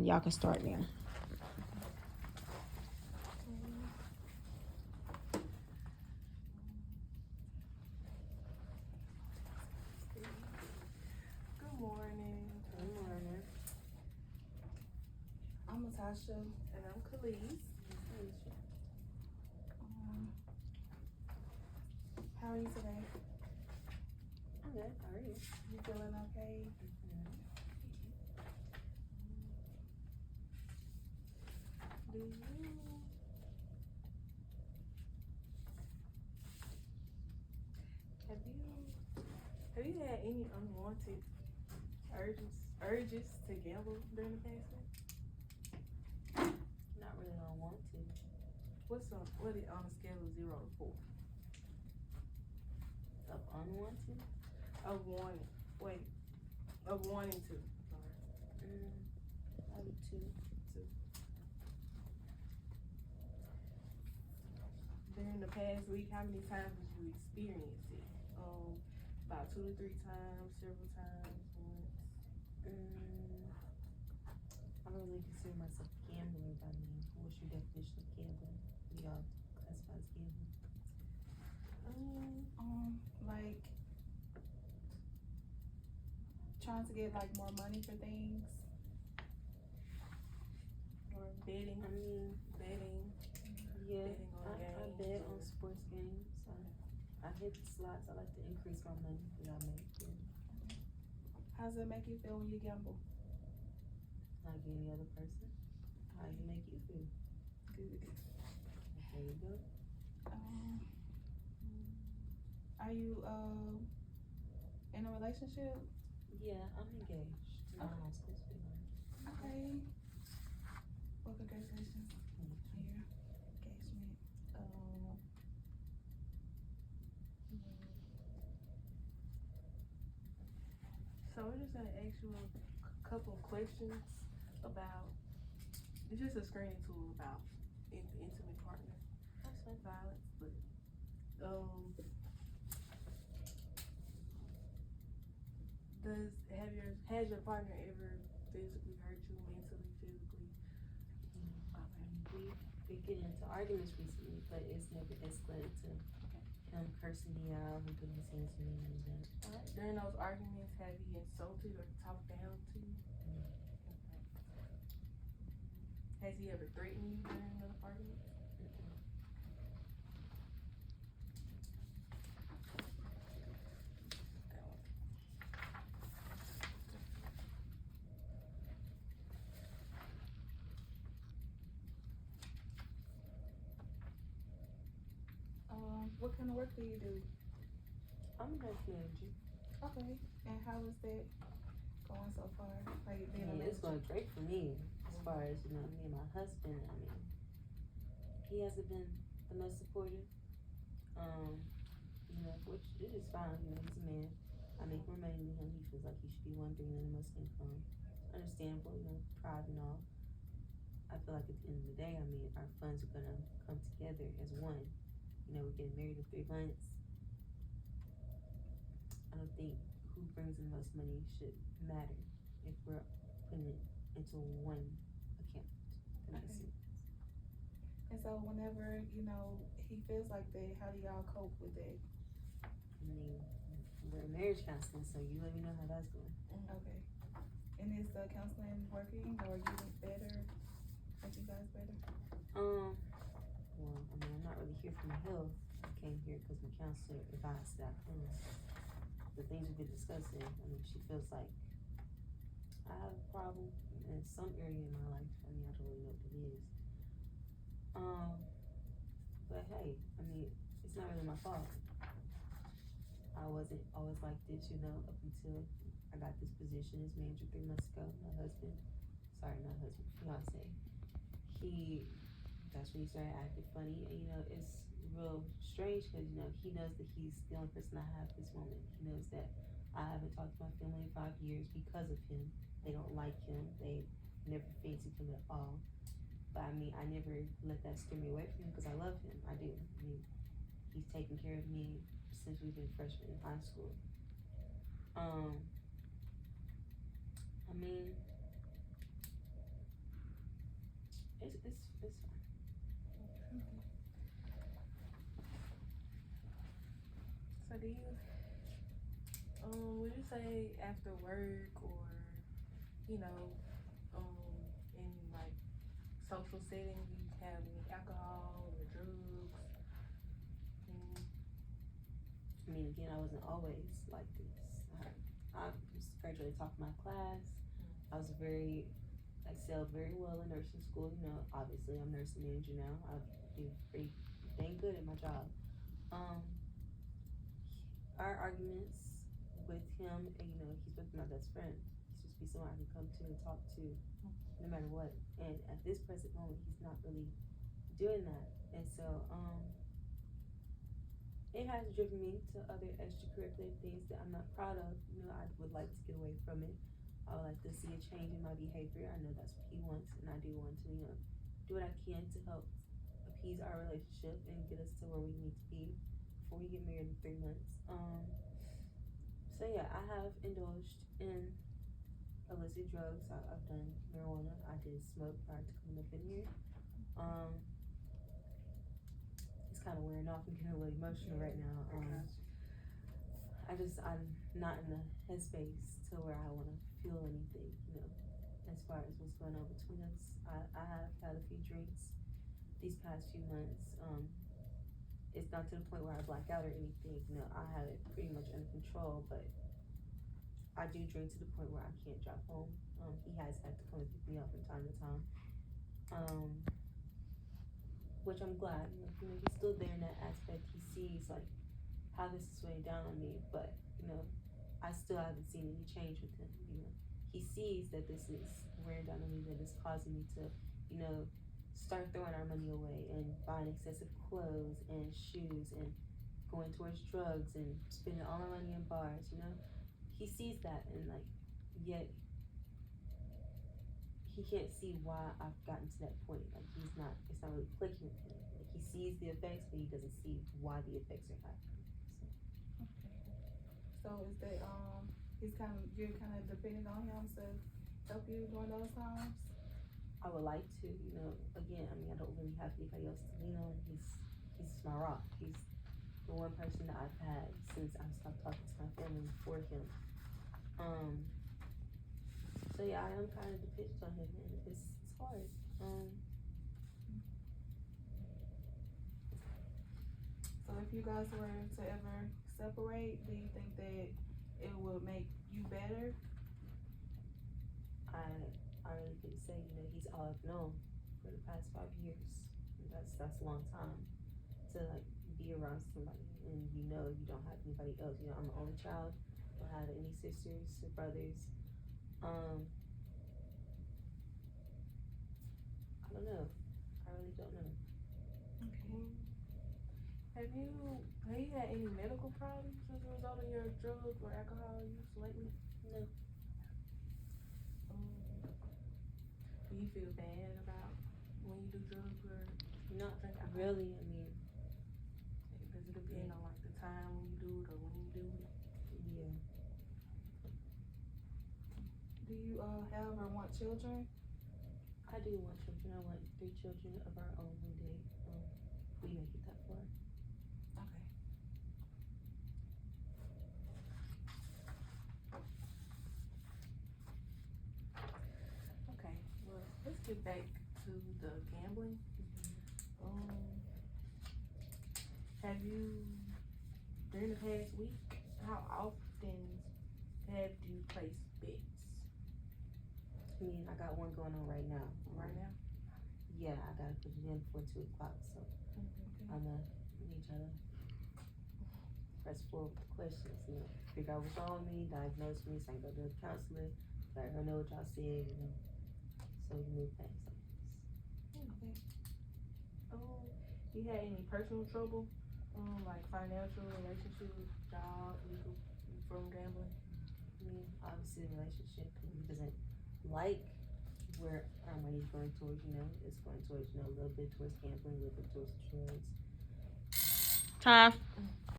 and y'all can start now. Good morning. Good morning. I'm Natasha. And I'm Khalees. How are you today? I'm good. How are you? You feeling okay? Do you have you had any unwanted urges to gamble during the past week? Not really don't want to. What is on a scale of 0 to 4? Of unwanted? Of wanting to. Sorry. Probably 2. During the past week, how many times did you experience it? About 2 to 3 times, several times, once. I don't really consider myself gambling by me. What's your definition of gambling? We all classify as gambling. Like trying to get like more money for things, or betting. Betting. Yeah, Betting on I bet on sports games. I hit the slots. I like to increase my money that I make. How does it make you feel when you gamble? Like any other person. How you make you feel? Good. There you go. Are you in a relationship? Yeah, I'm engaged to my high school sweetheart. Okay. Well, congratulations on your engagement. So we're just gonna ask you a couple of questions about. It's just a screening tool about intimate partner violence, but has your partner ever physically hurt you, mentally, physically? We get into arguments recently, but it's never escalated to him cursing me out and putting his hands on me and that. During those arguments, have he insulted or talked down to you? Has he ever threatened you during the argument? What kind of work do you do? I'm a nurse manager. Okay. And how is that going so far? Like being a It's manager? going great for me as far as, me and my husband. He hasn't been the most supportive. Which is fine, he's a man. I make more money than him. He feels like he should be one bringing in the most income. Understandable, pride and all. I feel like at the end of the day, our funds are gonna come together as one. We're getting married in 3 months. I don't think who brings in the most money should matter if we're putting it into one account. That makes sense. And so whenever, he feels like that, how do y'all cope with that? We're marriage counseling, so you let me know how that's going. Okay. And is the counseling working, or you look better? Make you guys better? Well, I'm not really here for my health. I came here because my counselor advised that I come. The things we've been discussing, she feels like I have a problem in some area in my life. I don't really know what it is. But hey, it's not really my fault. I wasn't always like this, up until I got this position as manager 3 months ago. My husband, fiance, that's when he started acting funny. And, it's real strange because, he knows that he's the only person I have at this moment. He knows that I haven't talked to my family in 5 years because of him. They don't like him. They never fancied him at all. But I never let that steer me away from him because I love him. I do. He's taken care of me since we've been freshmen in high school. It's fine. So do you, would you say after work or, you know, in like social settings, you have any alcohol or drugs? I mean, again, I wasn't always like this. I was graduated top of my class. I was excelled very well in nursing school. You know, obviously I'm nursing manager now. I do pretty dang good at my job. Our arguments with him, and you know, he's with my best friend. He's just be someone I can come to and talk to no matter what. And at this present moment, he's not really doing that. And so, it has driven me to other extracurricular things that I'm not proud of. You know, I would like to get away from it. I would like to see a change in my behavior. I know that's what he wants, and I do want to, you know, do what I can to help appease our relationship and get us to where we need to be before we get married in 3 months. So yeah, I have indulged in illicit drugs. I've done marijuana. I did smoke prior to coming up in here. It's kind of wearing off and getting a little emotional right now. I'm not in the headspace to where I want to feel anything, you know, as far as what's going on between us. I have had a few drinks these past few months. It's not to the point where I black out or anything. You know, I have it pretty much under control, but I do drink to the point where I can't drive home. He has had to come and pick me up from time to time. Which I'm glad, you know, he's still there in that aspect. He sees like how this is weighing down on me, but you know, I still haven't seen any change with him. You know, he sees that this is wearing down on me, that it's causing me to, you know, start throwing our money away and buying excessive clothes and shoes and going towards drugs and spending all our money in bars. You know, he sees that, and like, yet he can't see why I've gotten to that point. Like, it's not really clicking with him. Like, he sees the effects, but he doesn't see why the effects are happening. So is that you're kind of depending on him to help you during those times? I would like to, you know, again, I mean, I don't really have anybody else to lean on. He's my rock. He's the one person that I've had since I stopped talking to my family for him. So yeah, I am kind of dependent on him, and it's hard. So if you guys were to ever separate, do you think that it would make you better? I really couldn't say, you know, he's all I've known for the past 5 years. That's a long time to like be around somebody, and you know you don't have anybody else. You know, I'm the only child. I don't have any sisters or brothers. I don't know. I really don't know. Okay. Have you had any medical problems as a result of your drug or alcohol use lately? No. Do you feel bad about when you do drugs or Not drink alcohol? really. I mean, does it depend on like the time when you do it or when you do it? yeah. Do you have or want children? I do want children. I want 3 children of our own one day. We make it that far. Okay. Okay, well, let's get back to the gambling. Have you, during the past week, how often have you placed bets? I mean, I got one going on right now. Right now? Yeah, I gotta put it in before 2 o'clock, so I'm gonna need y'all to press forward with the questions, you know, figure out what's wrong with me, diagnose me, so I can go to a counselor, let her know what y'all said, you know, so we can move past it. Okay. You had any personal trouble, like financial, relationship, job, legal, from gambling? I mean, obviously the relationship, he doesn't like where our money's going towards, you know, it's going towards, you know, a little bit towards gambling, a little bit towards drugs. Time.